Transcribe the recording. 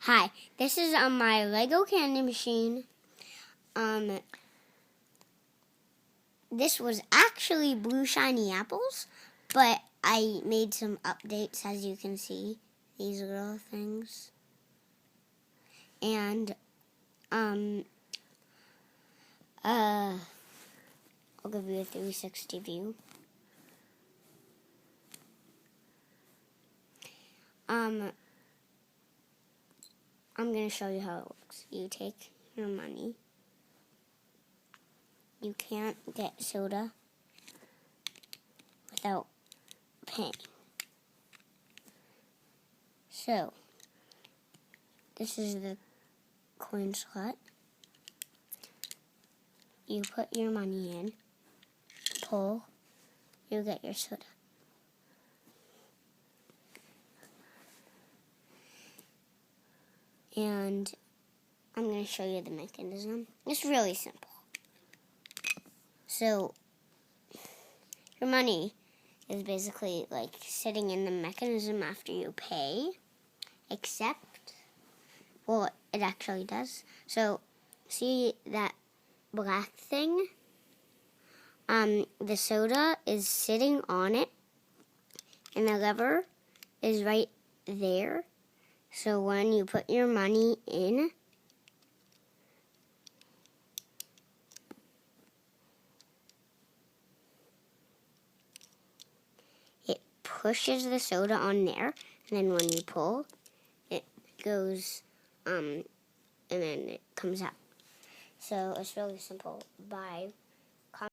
Hi, this is my Lego candy machine. This was actually blue shiny apples, but I made some updates, as you can see, these little things. And I'll give you a 360 view. I'm going to show you how it works. You take your money. You can't get soda without paying. So, this is the coin slot. You put your money in, pull, you get your soda. And I'm going to show you the mechanism. It's really simple. So, your money is basically like sitting in the mechanism after you pay, except, well, it actually does. So, see that black thing? The soda is sitting on it, and the lever is right there. So when you put your money in, it pushes the soda on there, and then when you pull, it goes, and then it comes out. So it's really simple. Bye.